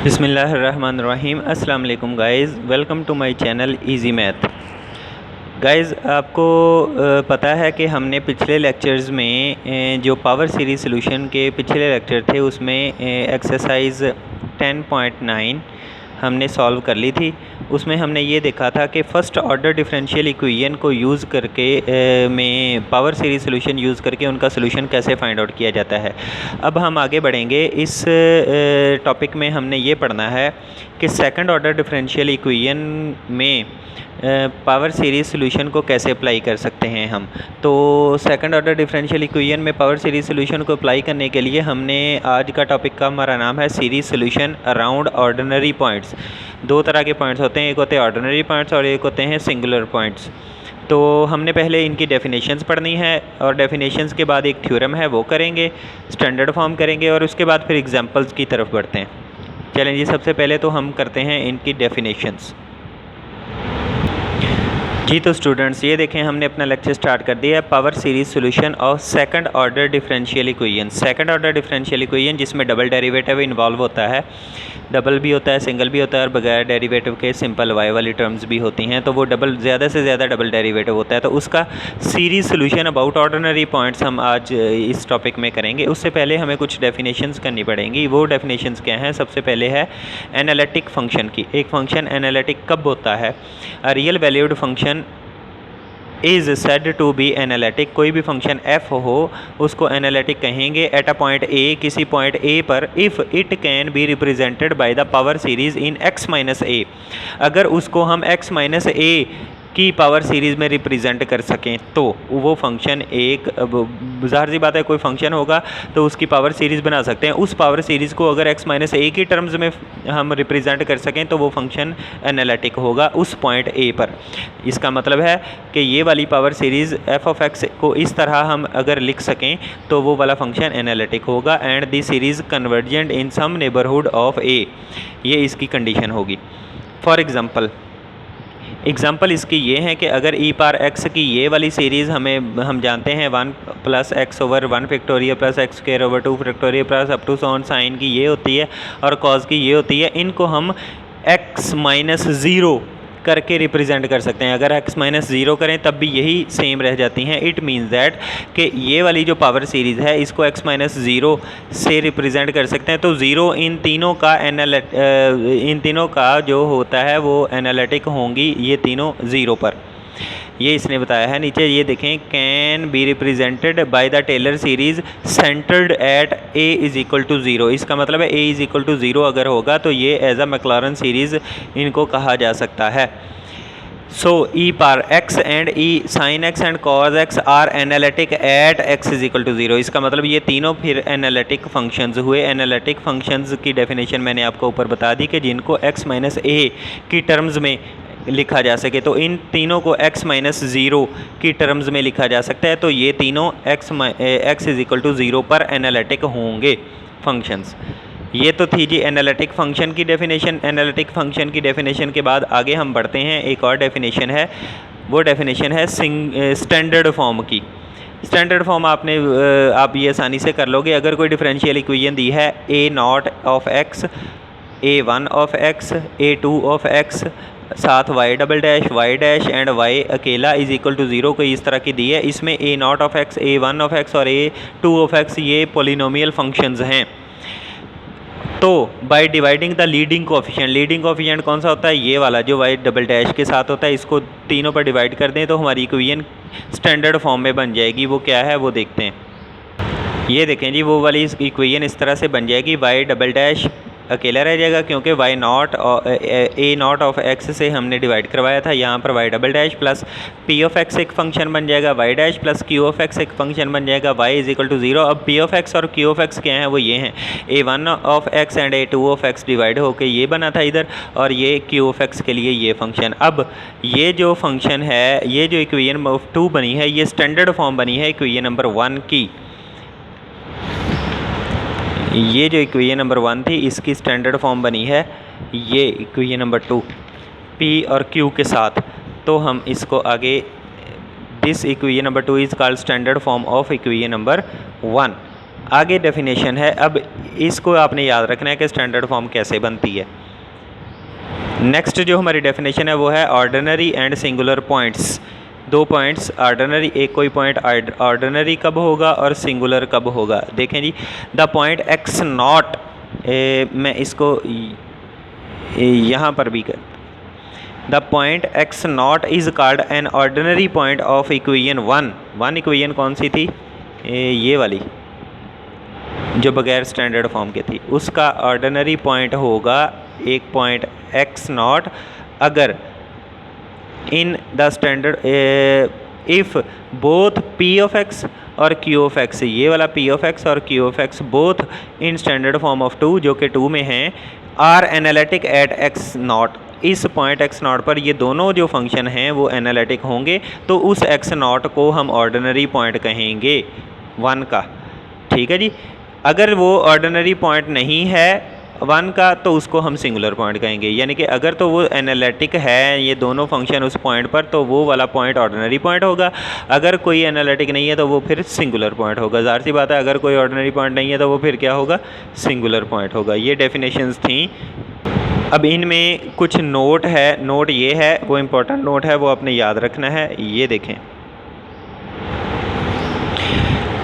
बिस्मिल्लाहिर्रहमानिर्रहीम। अस्सलाम वालेकुम guys, welcome to my channel easy math. Guys आपको पता है कि हमने पिछले लेक्चर्स में जो पावर सीरीज़ सॉल्यूशन के पिछले लेक्चर थे उसमें एक्सरसाइज 10.9 हमने सॉल्व कर ली थी। उसमें हमने ये देखा था कि फ़र्स्ट ऑर्डर डिफरेंशियल इक्वेशन को यूज़ करके में पावर सीरीज़ सॉल्यूशन यूज़ करके उनका सॉल्यूशन कैसे फाइंड आउट किया जाता है। अब हम आगे बढ़ेंगे। इस टॉपिक में हमने ये पढ़ना है कि सेकंड ऑर्डर डिफरेंशियल इक्वेशन में पावर सीरीज़ सॉल्यूशन को कैसे अप्लाई कर सकते हैं हम। तो सेकंड ऑर्डर डिफरेंशियल इक्वेशन में पावर सीरीज़ सॉल्यूशन को अप्लाई करने के लिए हमने आज का टॉपिक का हमारा नाम है series solution around ordinary points. दो तरह के पॉइंट्स होते हैं, एक होते हैं ऑर्डिनरी पॉइंट्स और एक होते हैं सिंगुलर पॉइंट्स। तो हमने पहले इनकी डेफिनेशंस पढ़नी है और डेफिनेशंस के बाद एक थ्योरम है वो करेंगे, स्टैंडर्ड फॉर्म करेंगे और उसके बाद फिर एग्जांपल्स की तरफ बढ़ते हैं। चलें जी, सबसे पहले तो हम करते हैं इनकी डेफिनेशंस। जी तो स्टूडेंट्स ये देखें, हमने अपना लेक्चर स्टार्ट कर दिया है power series solution of second order differential equation. Second order differential equation जिसमें डबल डेरिवेटिव इन्वॉल्व होता है, डबल भी होता है, सिंगल भी होता है और बगैर डेरिवेटिव के सिंपल वाई वाली टर्म्स भी होती हैं। तो वो डबल ज़्यादा से ज़्यादा डबल डेरिवेटिव होता है। तो उसका series solution about ordinary points हम आज इस टॉपिक में करेंगे। उससे पहले हमें कुछ डेफिनेशंस करनी पड़ेंगी। वो डेफिनेशंस क्या हैं? सबसे पहले है एनालिटिक फंक्शन की। एक फंक्शन एनालिटिक कब होता है? A real valued function is said to be analytic. कोई भी फंक्शन एफ हो उसको एनालिटिक कहेंगे एट अ पॉइंट ए, किसी पॉइंट ए पर, if it can be represented by the power series in X minus A. अगर उसको हम एक्स माइनस ए की पावर सीरीज़ में रिप्रेजेंट कर सकें तो वो फंक्शन एक, ज़ाहिर सी बात है कोई फंक्शन होगा तो उसकी पावर सीरीज़ बना सकते हैं। उस पावर सीरीज़ को अगर एक्स माइनस ए की टर्म्स में हम रिप्रेजेंट कर सकें तो वो फंक्शन एनालिटिक होगा उस पॉइंट ए पर। इसका मतलब है कि ये वाली power series F of x को इस तरह हम अगर लिख सकें तो वो वाला फंक्शन एनालिटिक होगा and the series convergent in some neighbourhood of A. ये इसकी कंडीशन होगी। फॉर एग्ज़ाम्पल इसकी ये है कि अगर ई पार एक्स की ये वाली सीरीज़ हम जानते हैं 1 plus x over 1 factorial plus x square over 2 factorial plus up to so on sine की ये होती है और कॉस की ये होती है। इनको हम एक्स माइनस ज़ीरो करके रिप्रेजेंट कर सकते हैं। अगर x माइनस ज़ीरो करें तब भी यही सेम रह जाती हैं। इट मीन्स दैट कि ये वाली जो पावर सीरीज़ है इसको x माइनस ज़ीरो से रिप्रेजेंट कर सकते हैं। तो ज़ीरो इन तीनों का जो होता है वो एनालिटिक होंगी, ये तीनों ज़ीरो पर। ये इसने बताया है। नीचे ये देखें, can be represented by the Taylor series centered at a is equal to zero. इसका मतलब है a is equal to zero अगर होगा तो ये एज अ मैक्लॉरेन सीरीज़ इनको कहा जा सकता है। So E par X and E sine X and cos X are analytic at X is equal to zero. इसका मतलब ये तीनों फिर एनालिटिक फंक्शंस हुए। एनालिटिक फंक्शंस की डेफिनेशन मैंने आपको ऊपर बता दी कि जिनको एक्स माइनस ए की टर्म्स में लिखा जा सके। तो इन तीनों को x माइनस ज़ीरो की टर्म्स में लिखा जा सकता है। तो ये तीनों x is equal to zero पर एनालिटिक होंगे फंक्शंस। ये तो थी जी एनालिटिक फंक्शन की डेफिनेशन। एनालिटिक फंक्शन की डेफिनेशन के बाद आगे हम बढ़ते हैं। एक और डेफिनेशन है, वो डेफिनेशन है स्टैंडर्ड फॉर्म की। स्टैंडर्ड फॉर्म आप ये आसानी से कर लोगे। अगर कोई डिफरेंशियल इक्वेशन दी है A naught of X, A one of X, A two of X, साथ Y double dash, Y dash and Y अकेला इज़ इक्वल टू ज़ीरो कोई इस तरह की दी है। इसमें A naught of X, A one of x और ए टू ऑफ एक्स ये पोलिनोमियल फंक्शंस हैं। तो by dividing the leading coefficient कौन सा होता है? ये वाला जो वाई डबल डैश के साथ होता है। इसको तीनों पर डिवाइड कर दें तो हमारी इक्वेशन स्टैंडर्ड फॉर्म में बन जाएगी। वो क्या है वो देखते हैं। ये देखें जी, वो वाली इक्वेशन इस तरह से बन जाएगी। वाई डबल डैश अकेला रह जाएगा क्योंकि Y naught A naught of X से हमने डिवाइड करवाया था। यहाँ पर Y double dash plus P of X एक फंक्शन बन जाएगा, Y dash plus Q of X एक फंक्शन बन जाएगा, Y is equal to zero. अब पी ऑफ एक्स और क्यू ऑफ एक्स क्या हैं? वो ये हैं, A one of x and A two of X divide होकर ये बना था इधर, और ये क्यू ऑफ एक्स के लिए ये फंक्शन। अब ये जो फंक्शन है, ये जो इक्वेशन ऑफ टू बनी है, ये स्टैंडर्ड फॉर्म बनी है इक्वेशन नंबर 1 की। ये जो इक्वेशन नंबर 1 थी इसकी स्टैंडर्ड फॉर्म बनी है ये इक्वेशन नंबर 2 P और Q के साथ। तो हम इसको आगे, this equation number 2 is called standard form of equation number 1। आगे डेफिनेशन है, अब इसको आपने याद रखना है कि स्टैंडर्ड फॉर्म कैसे बनती है। नेक्स्ट जो हमारी डेफिनेशन है वो है ऑर्डिनरी एंड सिंगुलर पॉइंट्स। दो पॉइंट्स ऑर्डिनरी, एक कोई पॉइंट ऑर्डिनरी कब होगा और सिंगुलर कब होगा। देखें जी, द पॉइंट एक्स नॉट, मैं इसको यहाँ पर भी कर, the point x not is called an ordinary point of equation one equation कौन सी थी, ये वाली जो बगैर स्टैंडर्ड फॉर्म के थी, उसका ऑर्डिनरी पॉइंट होगा एक पॉइंट एक्स नॉट अगर in the standard if both P of x और क्यू ऑफ एक्स, ये वाला पी ऑफ एक्स और Q of x both in standard form of 2 जो कि 2 में हैं, are analytic at x not, इस पॉइंट एक्स नॉट पर ये दोनों जो फंक्शन हैं वो एनालिटिक होंगे, तो उस एक्स नॉट को हम ऑर्डिनरी पॉइंट कहेंगे 1 का। ठीक है जी। अगर वो ऑर्डिनरी पॉइंट नहीं है 1 का तो उसको हम सिंगुलर पॉइंट कहेंगे, यानी कि अगर तो वो एनालिटिक है ये दोनों फंक्शन उस पॉइंट पर तो वो वाला पॉइंट ऑर्डिनरी पॉइंट होगा, अगर कोई एनालिटिक नहीं है तो वो फिर सिंगुलर पॉइंट होगा। ज़ाहिर सी बात है, अगर कोई ऑर्डिनरी पॉइंट नहीं है तो वो फिर क्या होगा, सिंगुलर पॉइंट होगा। ये डेफिनेशंस थी। अब इनमें कुछ नोट है, नोट ये है, वो इम्पोर्टेंट नोट है, वो आपने याद रखना है। ये देखें,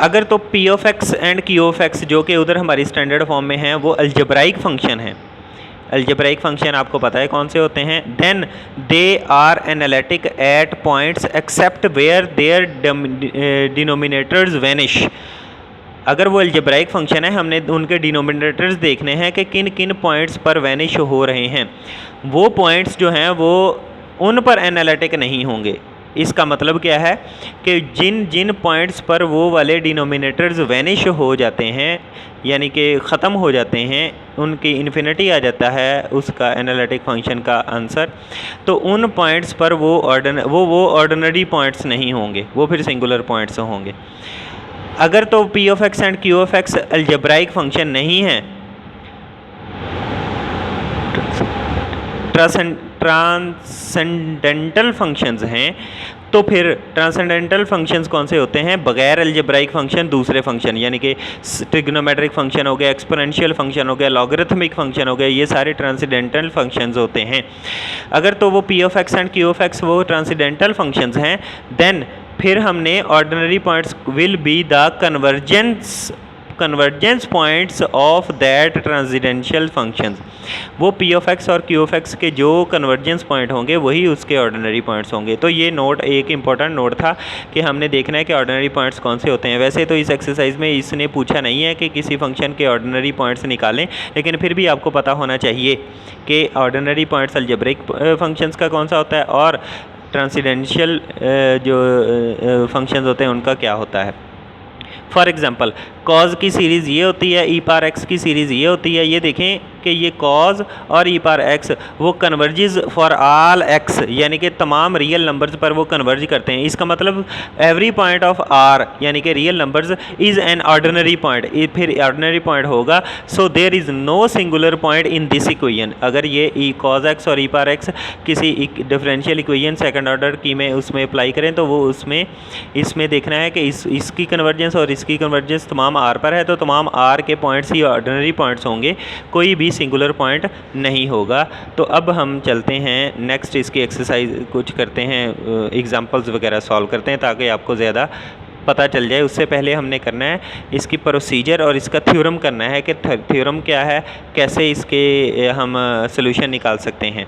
अगर तो P of x and Q of x जो कि उधर हमारी स्टैंडर्ड फॉर्म में है वो अलजेब्राइक फंक्शन है, अलजेब्राइक फंक्शन आपको पता है कौन से होते हैं, then they are analytic at points except where their denominators vanish. अगर वो अलजेब्राइक फंक्शन है, हमने उनके डिनोमिनेटर्स देखने हैं कि किन किन पॉइंट्स पर वैनिश हो रहे हैं, वो पॉइंट्स जो हैं वो उन पर एनालिटिक नहीं होंगे। इसका मतलब क्या है कि जिन जिन पॉइंट्स पर वो वाले डिनोमिनेटर्स वैनिश हो जाते हैं, यानी कि ख़त्म हो जाते हैं, उनकी इन्फिनिटी आ जाता है उसका एनालिटिक फंक्शन का आंसर, तो उन पॉइंट्स पर वो ऑर्डिनरी पॉइंट्स नहीं होंगे, वो फिर सिंगुलर पॉइंट्स होंगे। अगर तो P of x and Q of x algebraic function नहीं है, ट्रांसेंडेंटल फंक्शंस हैं, तो फिर ट्रांसेंडेंटल फंक्शंस कौन से होते हैं, बगैर अलजेब्राइक फंक्शन दूसरे फंक्शन, यानी कि ट्रिग्नोमेट्रिक फंक्शन हो गया, एक्सपोनेंशियल फंक्शन हो गया, लॉगरिथमिक फंक्शन हो गया, ये सारे ट्रांसेंडेंटल फंक्शंस होते हैं। अगर तो वो P of x and Q of x वो ट्रांसेंडेंटल फंक्शंस हैं, देन फिर हमने ordinary points will be the convergence points of that transcendental functions, वो पी ऑफ एक्स और क्यू ऑफ एक्स के जो कन्वर्जेंस पॉइंट होंगे वही उसके ऑर्डिनरी पॉइंट्स होंगे। तो ये नोट एक इंपॉर्टेंट नोट था कि हमने देखना है कि ऑर्डिनरी पॉइंट्स कौन से होते हैं। वैसे तो इस एक्सरसाइज में इसने पूछा नहीं है कि किसी फंक्शन के ऑर्डिनरी पॉइंट्स निकालें, लेकिन फिर भी आपको पता होना चाहिए कि ऑर्डिनरी पॉइंट्स अलजेब्रिक फंक्शंस का कौन सा होता है और ट्रांसेंडेंटल जो फंक्शंस होते हैं उनका क्या होता है। फॉर एग्ज़ाम्पल कॉज की सीरीज़ ये होती है, ई पार एक्स की सीरीज़ ये होती है। ये देखें कि ये कॉज और ई पार एक्स वो कन्वर्जेस फॉर ऑल एक्स, यानी कि तमाम रियल नंबर्स पर वो कन्वर्ज करते हैं। इसका मतलब एवरी पॉइंट ऑफ आर यानी कि real numbers is an ordinary point, फिर ऑर्डिनरी पॉइंट होगा। So there is no singular point in this equation. अगर ये ई कॉज एक्स और ई पार एक्स किसी डिफरेंशियल इक्वेशन सेकंड ऑर्डर की में उसमें अप्लाई करें तो वो उसमें इसमें देखना है कि इसकी कन्वर्जेंस और इसकी कन्वर्जेंस तमाम आर पर है, तो तमाम आर के पॉइंट्स ही ऑर्डिनरी पॉइंट्स होंगे, कोई भी सिंगुलर पॉइंट नहीं होगा। तो अब हम चलते हैं नेक्स्ट, इसकी एक्सरसाइज कुछ करते हैं, एग्जांपल्स वगैरह सॉल्व करते हैं ताकि आपको ज़्यादा पता चल जाए। उससे पहले हमने करना है इसकी प्रोसीजर और इसका थ्योरम करना है कि थ्योरम क्या है, कैसे इसके हम सोल्यूशन निकाल सकते हैं।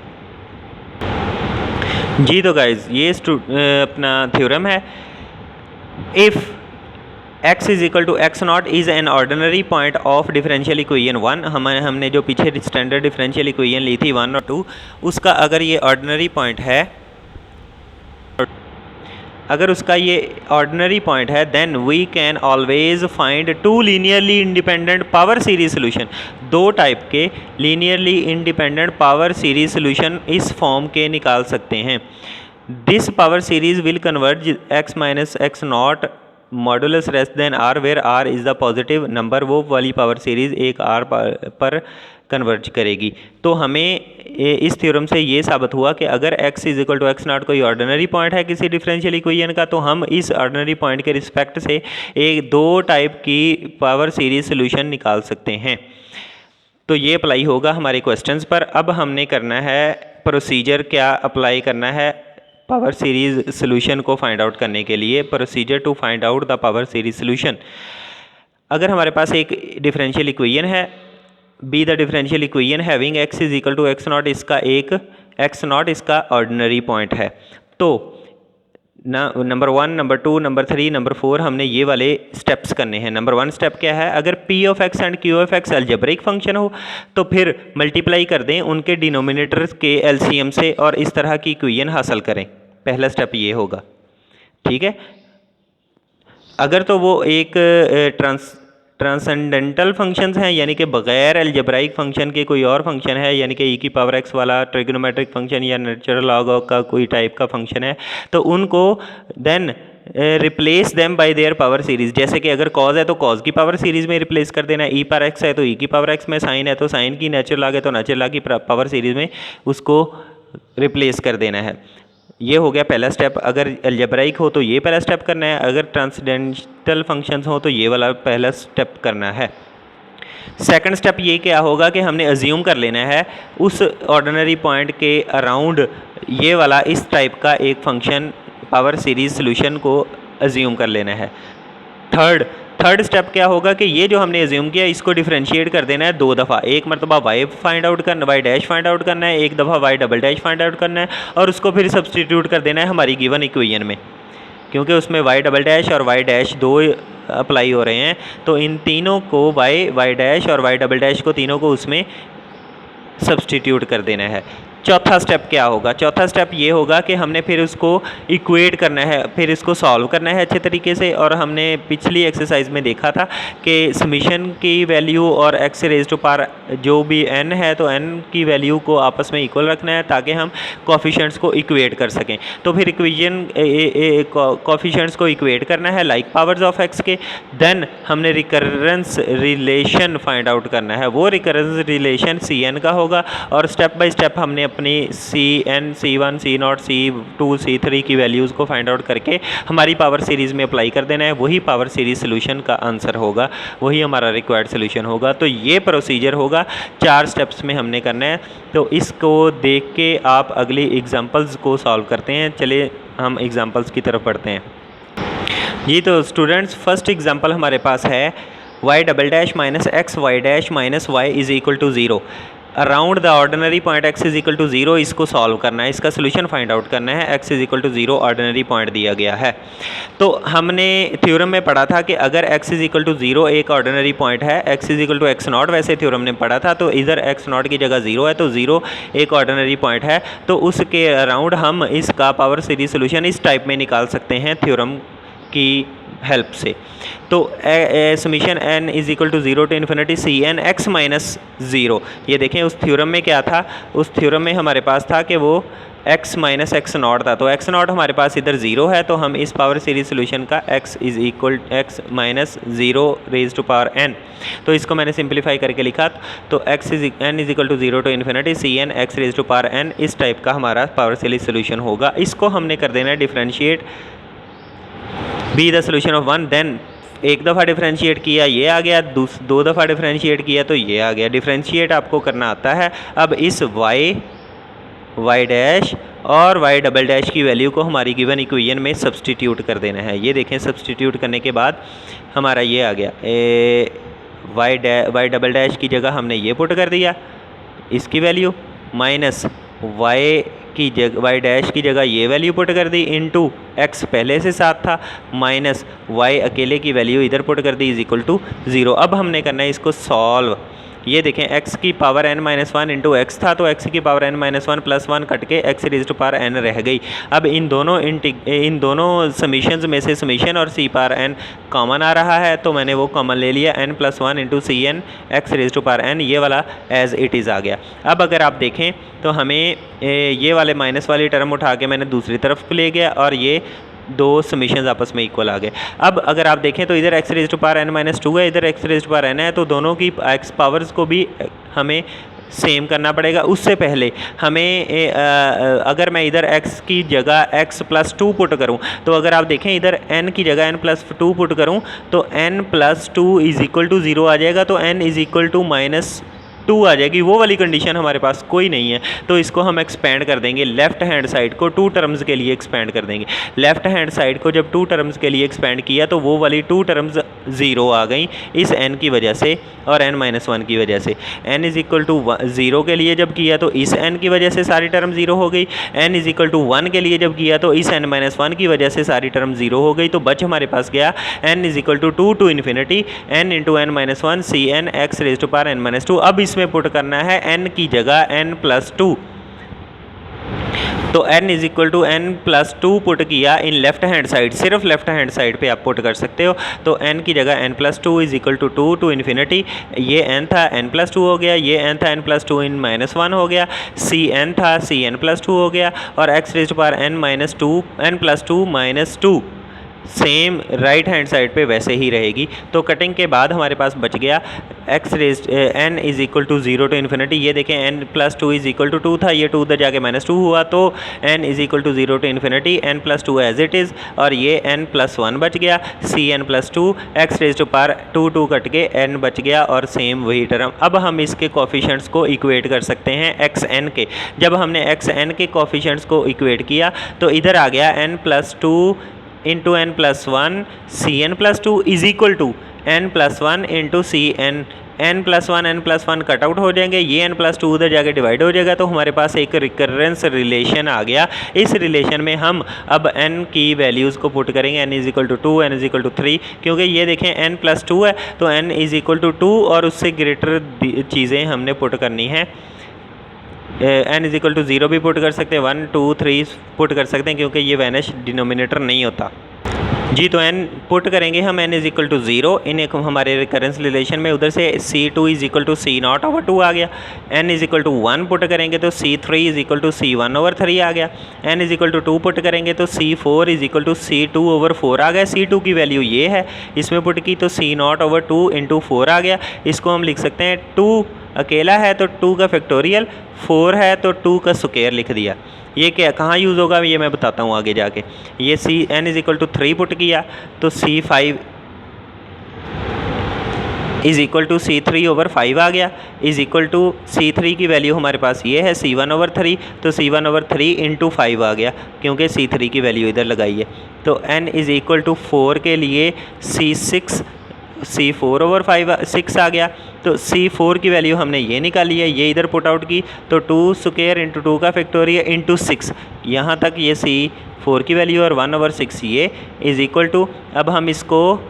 जी तो गाइज़ ये अपना थ्योरम है, if x is equal to x not is an ordinary point of differential equation 1, हमने जो पीछे स्टैंडर्ड डिफरेंशियल इक्वेशन ली थी 1 और 2, उसका अगर ये ऑर्डिनरी पॉइंट है, अगर उसका ये ऑर्डिनरी पॉइंट है, then we can always find two linearly independent power series solution. दो टाइप के linearly independent power series solution इस फॉर्म के निकाल सकते हैं। This power series will converge x minus x not modulus less than R where R is the positive number, वो वाली power series एक आर पर कन्वर्ज करेगी। तो हमें इस थ्योरम से ये साबित हुआ कि अगर x is equal to x not कोई ऑर्डिनरी पॉइंट है किसी डिफरेंशियल इक्वेशन का, तो हम इस ऑर्डिनरी पॉइंट के रिस्पेक्ट से एक दो टाइप की पावर सीरीज सोल्यूशन निकाल सकते हैं। तो ये अप्लाई होगा हमारे क्वेश्चंस पर। अब हमने करना है प्रोसीजर, क्या अप्लाई करना है पावर सीरीज सोल्यूशन को फाइंड आउट करने के लिए। Procedure to find out the power series solution. अगर हमारे पास एक डिफरेंशियल इक्वेशन है, be the differential equation having x is equal to x not, इसका एक x नॉट इसका ऑर्डिनरी पॉइंट है। तो नंबर 1, नंबर 2, नंबर 3, नंबर 4 हमने ये वाले स्टेप्स करने हैं। नंबर 1 स्टेप क्या है, अगर p of x and q of x algebraic function हो तो फिर मल्टीप्लाई कर दें उनके डिनोमिनेटर्स के एलसीएम से और इस तरह की इक्वेशन हासिल करें। पहला स्टेप ये होगा, ठीक है। अगर तो वो एक ट्रांसेंडेंटल फंक्शंस हैं, यानी कि बग़ैर अलजेब्राइक फंक्शन के कोई और फंक्शन है, यानी कि e की पावर x वाला ट्रिग्नोमेट्रिक फंक्शन या नेचुरल लॉग का कोई टाइप का फंक्शन है, तो उनको then replace them by their power series. जैसे कि अगर कॉज है तो कॉज की पावर सीरीज़ में रिप्लेस कर देना, e पर x है तो e की पावर x में, साइन है तो साइन की, नेचुरल लॉग है तो नेचुरल लॉग की पावर सीरीज़ में उसको रिप्लेस कर देना है। ये हो गया पहला स्टेप। अगर अलजेब्राइक हो तो ये पहला स्टेप करना है, अगर ट्रांसेंडेंटल फंक्शंस हो तो ये वाला पहला स्टेप करना है। सेकंड स्टेप ये क्या होगा कि हमने अज्यूम कर लेना है उस ऑर्डिनरी पॉइंट के अराउंड ये वाला इस टाइप का एक फंक्शन पावर सीरीज सोल्यूशन को अज्यूम कर लेना है। थर्ड स्टेप क्या होगा कि ये जो हमने अज्यूम किया इसको डिफरेंशिएट कर देना है दो दफ़ा। एक मरतबा y फाइंड आउट करना, y डैश फाइंड आउट करना है, एक दफ़ा y double dash find out करना है और उसको फिर सब्सटीट्यूट कर देना है हमारी गिवन इक्वेशन में, क्योंकि उसमें y डबल डैश और y डैश दो अप्लाई हो रहे हैं। तो इन तीनों को y डैश और y डबल डैश को तीनों को उसमें सब्सटीट्यूट कर देना है। चौथा स्टेप क्या होगा, चौथा स्टेप ये होगा कि हमने फिर उसको इक्वेट करना है, फिर इसको सॉल्व करना है अच्छे तरीके से। और हमने पिछली एक्सरसाइज में देखा था कि समीशन की वैल्यू और x रेज़ टू पावर जो भी n है तो n की वैल्यू को आपस में इक्वल रखना है ताकि हम कोफिशिएंट्स को इक्वेट कर सकें। तो फिर इक्वेशन कोफिशिएंट्स को इक्वेट करना है लाइक पावर्स ऑफ x के। देन हमने रिकरेंस रिलेशन फाइंड आउट करना है, वो रिकरेंस रिलेशन Cn का होगा और स्टेप बाय स्टेप हमने अपनी Cn, C1, C0, C2, C3 की वैल्यूज़ को फाइंड आउट करके हमारी पावर सीरीज़ में अप्लाई कर देना है। वही पावर सीरीज़ सोल्यूशन का आंसर होगा, वही हमारा रिक्वायर्ड सोल्यूशन होगा। तो ये प्रोसीजर होगा, 4 स्टेप्स में हमने करना है। तो इसको देख के आप अगली एग्जांपल्स को सॉल्व करते हैं। चलिए हम एग्जांपल्स की तरफ बढ़ते हैं। जी तो स्टूडेंट्स, फर्स्ट एग्जांपल हमारे पास है y double dash minus x y dash minus y is equal to 0 around the ordinary point x is equal to 0। इसको सॉल्व करना है, इसका सोल्यूशन फाइंड आउट करना है। x is equal to 0 ordinary point दिया गया है। तो हमने थ्योरम में पढ़ा था कि अगर x इज इक्वल टू 0 एक ऑर्डिनरी पॉइंट है, x is equal to x not वैसे थ्योरम ने पढ़ा था, तो इधर x नॉट की जगह 0 है तो 0 एक ऑर्डिनरी पॉइंट है। तो उसके अराउंड हम इसका पावर सीरीज सोल्यूशन इस टाइप में निकाल सकते हैं थ्योरम की हेल्प से। तो summation n is equal to 0 to infinity Cn x minus 0। ये देखें उस थ्योरम में क्या था, उस थ्योरम में हमारे पास था कि वो x माइनस एक्स नॉट था। तो x नॉट हमारे पास इधर 0 है, तो हम इस पावर सीरीज सोल्यूशन का x is equal x minus 0 raise to power n, तो इसको मैंने सिंप्लीफाई करके लिखा। तो n is equal to 0 to infinity Cn x raise to power n, इस टाइप का हमारा पावर सीरीज सोल्यूशन होगा। इसको हमने कर देना है differentiate be the solution of 1। Then एक दफ़ा डिफरेंशिएट किया ये आ गया, दो दफ़ा डिफरेंशिएट किया तो ये आ गया। डिफरेंशिएट आपको करना आता है। अब इस y डैश और y डबल डैश की वैल्यू को हमारी गिवन इक्वेशन में सब्सटीट्यूट कर देना है। ये देखें सब्सटीट्यूट करने के बाद हमारा ये आ गया, y डबल डैश की जगह हमने ये पुट कर दिया इसकी वैल्यू, माइनस y डैश की जगह ये वैल्यू पुट कर दी, इनटू x पहले से साथ था, माइनस y अकेले की वैल्यू इधर पुट कर दी इज इक्वल टू 0। अब हमने करना है इसको सॉल्व। ये देखें x की power n minus 1 into x था, तो x की power n minus 1 plus 1 cut के x raise to power n रह गई। अब इन दोनों समीशंस में से समीशन और c पावर n कॉमन आ रहा है, तो मैंने वो कॉमन ले लिया, n plus 1 into Cn x raise to power n, ये वाला एज इट इज़ आ गया। अब अगर आप देखें तो हमें ये वाले माइनस वाली टर्म उठा के मैंने दूसरी तरफ ले गया और ये दो समीशन आपस में इक्वल आ गए। अब अगर आप देखें तो इधर x raise to power n-2 है, इधर x raise to power n है, तो दोनों की x पावर्स को भी हमें सेम करना पड़ेगा। उससे पहले हमें अगर मैं इधर x की जगह x+2 पुट करूं, तो अगर आप देखें इधर n की जगह n+2 पुट करूं तो n+2 = 0 आ जाएगा, तो n = -2 आ जाएगी। वो वाली कंडीशन हमारे पास कोई नहीं है, तो इसको हम एक्सपेंड कर देंगे। लेफ़्ट हैंड साइड को 2 टर्म्स के लिए एक्सपेंड कर देंगे। लेफ़्ट हैंड साइड को जब 2 टर्म्स के लिए एक्सपेंड किया तो वो वाली 2 टर्म्स 0 आ गई इस n की वजह से और n-1 की वजह से। n = 0 के लिए जब किया तो इस n की वजह से सारी टर्म 0 हो गई। n = 1 के लिए जब किया तो इस n-1 की वजह से सारी टर्म 0 हो गई। तो बच हमारे पास गया n = 2 to ∞ n × n-1 cn x raise to power n-2। अब इसमें पुट करना है n की जगह n+2, तो n = n+2 पुट किया इन लेफ़्ट हैंड साइड, सिर्फ लेफ़्ट हैंड साइड पे आप पुट कर सकते हो। तो n की जगह n+2 = 2 to ∞, ये n था n+2 हो गया, ये n था n+2 इन -1 हो गया, cn था cn+2 हो गया, और x raise to power n+2 same right hand side पे वैसे ही रहेगी। तो कटिंग के बाद हमारे पास बच गया n = 0 to ∞। ये देखें n+2 = 2 था, ये 2 उधर जाके -2 हुआ, तो n = 0 to ∞, n+2 as it is, और ये n+1 बच गया, cn+2 x raise to power 2 cut के n बच गया, और सेम वही टर्म। अब हम इसके कोफिशिएंट्स को इक्वेट कर सकते हैं xn के। जब हमने xn के कोफिशिएंट्स को इक्वेट किया तो इधर आ गया n+2 × n+1 cn+2 = n+1 × cn। n+1 cut out हो जाएंगे, ये n+2 उधर जाके डिवाइड हो जाएगा, तो हमारे पास एक रिकरेंस रिलेशन आ गया। इस रिलेशन में हम अब n की वैल्यूज़ को पुट करेंगे, n = 2, n = 3, क्योंकि ये देखें n+2 है तो n = 2 और उससे ग्रेटर चीज़ें हमने पुट करनी है। n = 0 भी पुट कर सकते हैं, 1 2 3 पुट कर सकते हैं, क्योंकि ये वैनिश डिनोमिनेटर नहीं होता जी। तो n पुट करेंगे हम, n = 0 इन एक हमारे रिकरेंस रिलेशन में, उधर से c2 = c0/2 आ गया। n = 1 पुट करेंगे तो c3 = c1/3 आ गया। n = 2 पुट करेंगे तो c4 = c2/4 आ गया। c2 की वैल्यू ये है, इसमें पुट की तो c0/2 × 4 आ गया। इसको हम लिख सकते हैं 2 अकेला है तो 2 का फैक्टोरियल, 4 है तो 2 का स्क्वायर लिख दिया। ये क्या कहाँ यूज़ होगा ये मैं बताता हूँ आगे जाके। ये n = 3 पुट किया तो c5 = c3/5 आ गया, c3 की वैल्यू हमारे पास ये है c1/3, तो c1/3 × 5 आ गया, क्योंकि c3 की वैल्यू इधर लगाई है। तो n = 4 के लिए c4/6 आ गया। तो c4 की वैल्यू हमने ये निकाली है, ये इधर पुट आउट की, तो 2 स्क्वायर × 2 का फैक्टोरियल × 6, यहाँ तक ये c4 की वैल्यू और 1/6 ये = अब हम इसको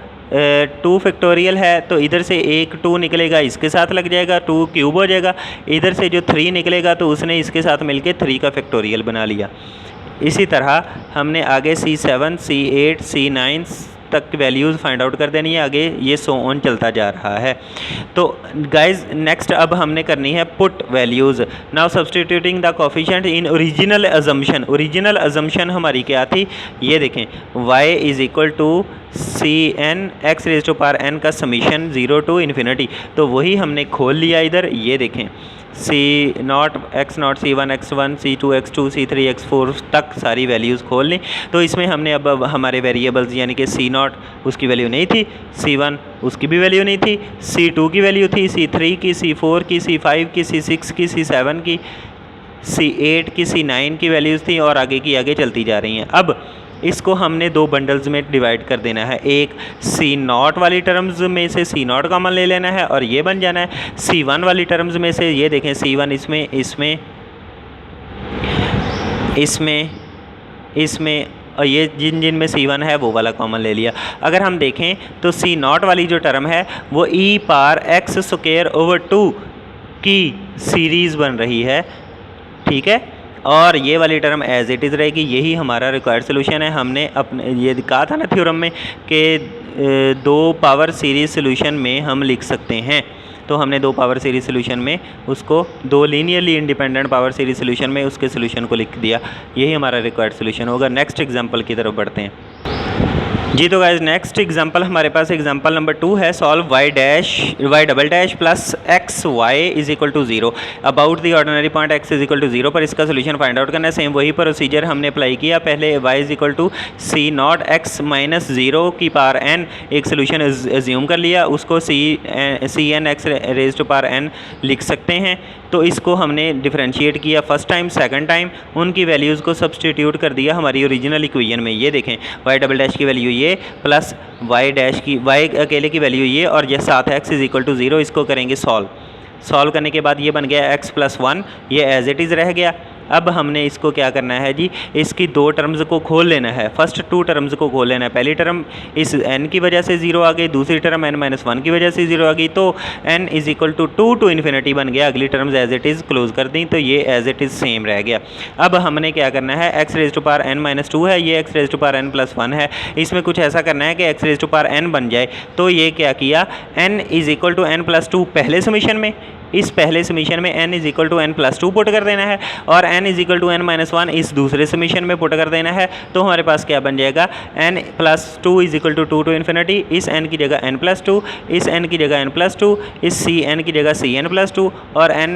2 फैक्टोरियल है तो इधर से एक 2 निकलेगा, इसके साथ लग जाएगा, 2 क्यूब हो जाएगा। इधर से जो 3 निकलेगा तो उसने इसके साथ मिलके 3 का फैक्टोरियल बना लिया। इसी तरह हमने आगे c7 c8 c9 तक वैल्यूज़ फाइंड आउट कर देनी है, आगे ये सो ऑन चलता जा रहा है। तो गाइज नेक्स्ट अब हमने करनी है put values. Now substituting the coefficient in original assumption. Original assumption हमारी क्या थी, ये देखें y = cn x raise to power n का समीशन 0 to ∞, तो वही हमने खोल लिया इधर। ये देखें c0 x0 c1 x1 c2 x2 c3 x4 तक सारी वैल्यूज़ खोल ली। तो इसमें हमने अब हमारे वेरिएबल्स यानी कि c0 उसकी वैल्यू नहीं थी, c1 उसकी भी वैल्यू नहीं थी, c2 की वैल्यू थी, c3 की, c4 की, c5 की, c6 की, c7 की, c8 की, c9 की वैल्यूज़ थी, और आगे की आगे चलती जा रही हैं। अब इसको हमने 2 बंडल्स में डिवाइड कर देना है। एक c0 वाली टर्म्स में से c0 कॉमन ले लेना है और ये बन जाना है। c1 वाली टर्म्स में से ये देखें c1 इसमें और ये जिन में c1 है वो वाला कॉमन ले लिया। अगर हम देखें तो c0 वाली जो टर्म है वो e⁻x² की सीरीज़ बन रही है, ठीक है, और ये वाली टर्म एज इट इज़ रहेगी। यही हमारा रिक्वायर्ड सोल्यूशन है। हमने अपने ये कहा था ना थ्योरम में कि 2 पावर सीरीज़ सोल्यूशन में हम लिख सकते हैं, तो हमने 2 पावर सीरीज़ सोल्यूशन में उसको 2 linearly independent power series solution में उसके सोल्यूशन को लिख दिया। यही हमारा रिक्वायर्ड सोल्यूशन होगा। नेक्स्ट एग्जांपल की तरफ बढ़ते हैं। जी तो गाइज नेक्स्ट एग्जांपल हमारे पास एग्जांपल नंबर 2 है, solve y double dash plus x y is equal to 0 about the ordinary point x is equal to 0 पर इसका सोल्यूशन फाइंड आउट करना है। सेम वही प्रोसीजर हमने अप्लाई किया, पहले y is equal to c naught x minus 0 की power n एक सोल्यूशन एज्यूम कर लिया, उसको c n x raise to power n लिख सकते हैं। तो इसको हमने डिफरेंशिएट किया फर्स्ट टाइम, सेकंड टाइम उनकी वैल्यूज़ को सब्सटीट्यूट कर दिया हमारी ओरिजिनल इक्वेशन में। ये देखें y डबल डैश की वैल्यू ये प्लस y डैश की y अकेले की वैल्यू ये और ये साथ x इज इक्वल टू 0। इसको करेंगे सॉल्व करने के बाद ये बन गया x प्लस 1, ये एज इट इज़ रह गया। अब हमने इसको क्या करना है जी, इसकी दो टर्म्स को खोल लेना है, फर्स्ट टू टर्म्स को खोल लेना है। पहली टर्म इस n की वजह से 0 आ गई, दूसरी टर्म n माइनस 1 की वजह से 0 आ गई, तो n is equal to 2 to infinity बन गया। अगली terms as it is close कर दी तो ये एज इट इज़ सेम रह गया। अब हमने क्या करना है, x raise to power n minus 2 है, ये x raise to power n plus 1 है, इसमें कुछ ऐसा करना है कि x raise to power n बन जाए। तो ये क्या किया, n is equal to n plus 2 पहले समीशन में, इस पहले समीशन में n is equal to n plus 2 put कर देना है और n is equal to n minus 1 इस दूसरे समीशन में पुट कर देना है। तो हमारे पास क्या बन जाएगा, n plus 2 is equal to 2 to infinity, इस n की जगह n प्लस 2, इस n की जगह n प्लस 2, इस सी n की जगह सी n प्लस 2 और n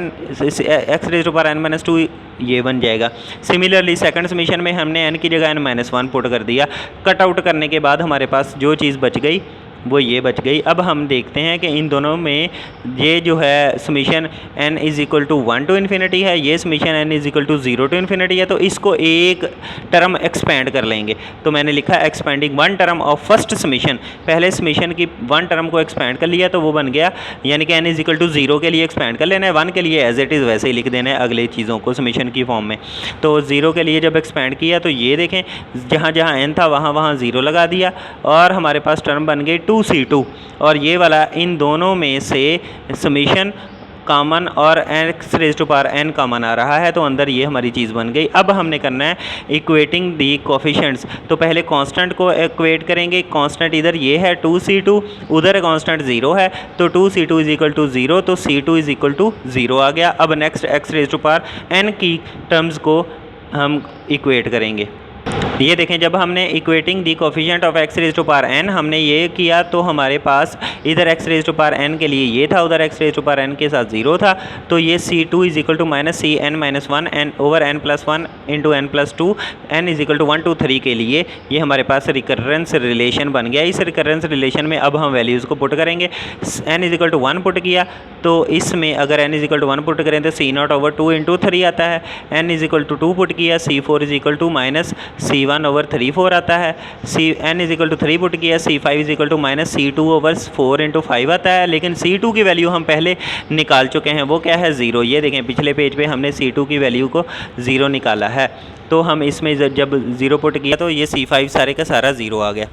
x raise to power n minus 2 ये बन जाएगा। सिमिलरली सेकंड समीशन में हमने n की जगह n माइनस 1 पुट कर दिया। कट आउट करने के बाद हमारे पास जो चीज़ बच गई वो ये बच गई। अब हम देखते हैं कि इन दोनों में ये जो है summation n is equal to 1 to infinity है, ये summation n is equal to 0 to infinity है, तो इसको एक टर्म एक्सपेंड कर लेंगे। तो मैंने लिखा expanding one term of first summation, पहले समीशन की वन टर्म को एक्सपेंड कर लिया तो वो बन गया, यानी कि n इज़ इक्वल टू 0 के लिए एक्सपेंड कर लेना है, 1 के लिए एज इट इज़ वैसे ही लिख देना है अगले चीज़ों को समीशन की फॉर्म में। तो 0 के लिए जब एक्सपेंड किया तो ये देखें जहाँ जहाँ n था वहाँ 0 लगा दिया और हमारे पास टर्म बन गई 2c2 और ये वाला इन दोनों में से समीशन कॉमन और x raise to power n common आ रहा है, तो अंदर ये हमारी चीज़ बन गई। अब हमने करना है इक्वेटिंग दी कोफिशिएंट्स, तो पहले कांस्टेंट को इक्वेट करेंगे। कांस्टेंट इधर ये है 2c2, उधर कांस्टेंट 0 है, तो 2c2 इज इक्वल टू 0, तो c2 इज इक्वल टू 0 आ गया। अब next x raise to power n की टर्म्स को हम इक्वेट करेंगे। ये देखें जब हमने equating the coefficient of x raise to power n हमने ये किया तो हमारे पास इधर x raise to power n के लिए ये था, उधर x raise to power n के साथ 0 था, तो ये c2 is equal to minus c n minus 1 n over n plus 1 into n plus 2 n is equal to 1 2 3 के लिए ये हमारे पास रिकरेंस रिलेशन बन गया। इस रिकरेंस रिलेशन में अब हम वैल्यूज़ को पुट करेंगे। n is equal to 1 put किया तो इसमें अगर n is equal to 1 put करें तो c नॉट ओवर 2 इंटू 3 आता है, n is equal to 2 put किया c4 is equal to minus c1 over 3 4 आता है, n is equal to 3 put किया c5 is equal to minus c2 over 4 into 5 आता है, लेकिन c2 की वैल्यू हम पहले निकाल चुके हैं, वो क्या है 0। ये देखें पिछले पेज पे हमने c2 की वैल्यू को 0 निकाला है, तो हम इसमें जब 0 पुट किया तो ये c5 सारे का सारा 0 आ गया।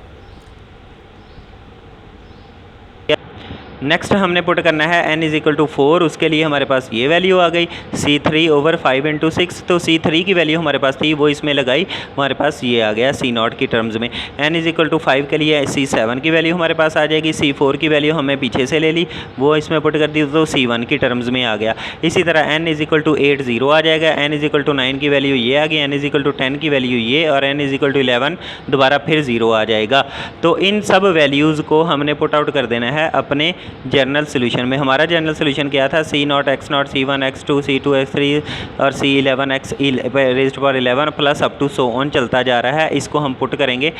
नेक्स्ट हमने पुट करना है n इज इक्वल टू 4, उसके लिए हमारे पास ये वैल्यू आ गई c3 ओवर 5 इंटू 6, तो c3 की वैल्यू हमारे पास थी वो इसमें लगाई, हमारे पास ये आ गया c नॉट की टर्म्स में। n इज इक्वल टू 5 के लिए c7 की वैल्यू हमारे पास आ जाएगी, c4 की वैल्यू हमें पीछे से ले ली वो इसमें पुट कर दी तो c1 की टर्म्स में आ गया। इसी तरह n इज इक्वल टू 8 0 आ जाएगा, n इज इक्वल टू 9 की वैल्यू ये आ गई, n इज इक्वल टू 10 की वैल्यू ये और n इज इक्वल टू 11 दोबारा फिर 0 आ जाएगा। तो इन सब वैल्यूज़ को हमने पुट आउट कर देना है अपने जर्नल सोल्यूशन में। हमारा जनरल सोल्यूशन क्या था, c not x not c1 x2 c2 x3 और c11 x raised power 11 plus up to so on चलता जा रहा है। इसको हम पुट करेंगे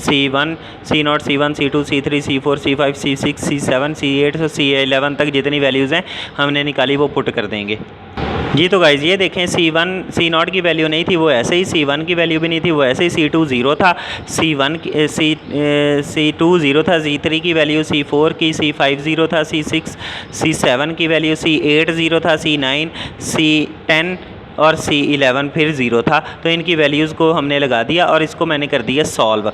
c1 c not c1 c2 c3 c4 c5 c6 c7 c8 तो c11 तक जितनी वैल्यूज़ हैं हमने निकाली वो पुट कर देंगे। जी तो गाइज़ ये देखें c1 c नॉट की वैल्यू नहीं थी वो ऐसे ही, c1 की वैल्यू भी नहीं थी वो ऐसे ही, c2 0 था, c2 0 था, c3 की वैल्यू c4 की, c5 0 था, c6 c7 की वैल्यू, c8 0 था, c9 c10 और c11 फिर 0 था। तो इनकी वैल्यूज़ को हमने लगा दिया और इसको मैंने कर दिया सॉल्व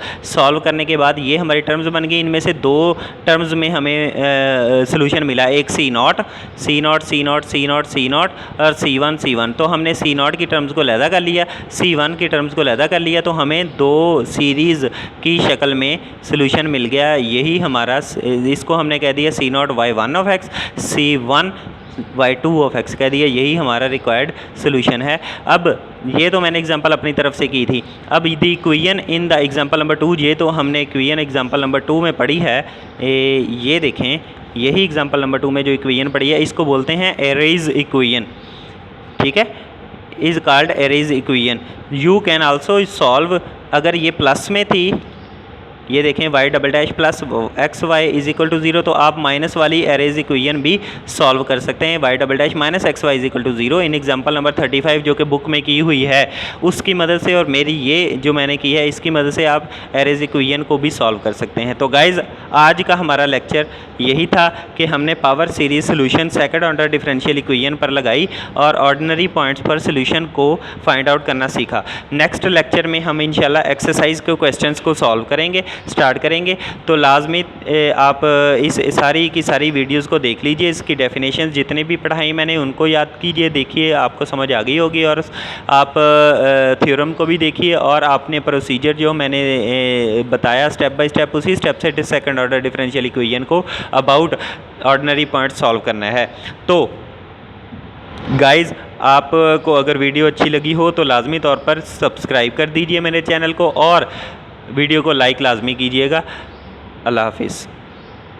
करने के बाद ये हमारी टर्म्स बन गई। इनमें से दो टर्म्स में हमें सोल्यूशन मिला, एक c नॉट और c1 तो हमने c नॉट की टर्म्स को लैदा कर लिया, c1 की टर्म्स को लैदा कर लिया, तो हमें दो सीरीज़ की शक्ल में सोल्यूशन मिल गया। यही हमारा, इसको हमने कह दिया c not y1 of x, c1 y2 of x कह दिया, यही हमारा रिक्वायर्ड सोल्यूशन है। अब ये तो मैंने एग्जांपल अपनी तरफ से की थी। अब the equation in the example number 2, ये तो हमने इक्वेशन एग्जांपल नंबर 2 में पढ़ी है। ये देखें, यही एग्जांपल नंबर 2 में जो इक्वेशन पढ़ी है इसको बोलते हैं एरेज इक्वेशन, ठीक है, is called Airy's equation. You can also solve, अगर ये प्लस में थी, ये देखें y double dash plus x y is equal to 0, तो आप माइनस वाली एरेज इक्वेशन भी सॉल्व कर सकते हैं, y double dash minus x y is equal to 0। In example number 35 जो कि बुक में की हुई है उसकी मदद से, और मेरी ये जो मैंने की है इसकी मदद से आप एरेज इक्वेशन को भी सॉल्व कर सकते हैं। तो गाइज़ आज का हमारा लेक्चर यही था कि हमने power series solution second order differential equation पर लगाई और ऑर्डिनरी पॉइंट्स पर सोल्यूशन को फाइंड आउट करना सीखा। नेक्स्ट लेक्चर में हम इंशाल्लाह एक्सरसाइज के क्वेश्चंस को सॉल्व करेंगे, स्टार्ट करेंगे। तो लाजमी आप इस सारी की सारी वीडियोस को देख लीजिए, इसकी डेफिनेशन जितने भी पढ़ाई मैंने उनको याद कीजिए, देखिए आपको समझ आ गई होगी, और आप थ्योरम को भी देखिए, और आपने प्रोसीजर जो मैंने बताया स्टेप बाय स्टेप, उसी स्टेप से सेकंड ऑर्डर डिफरेंशियल इक्वेशन को अबाउट ऑर्डिनरी पॉइंट सॉल्व करना है। तो गाइज़ आपको अगर वीडियो अच्छी लगी हो तो लाजमी तौर पर सब्सक्राइब कर दीजिए मेरे चैनल को, और वीडियो को लाइक लाजमी कीजिएगा। अल्लाह हाफिज़।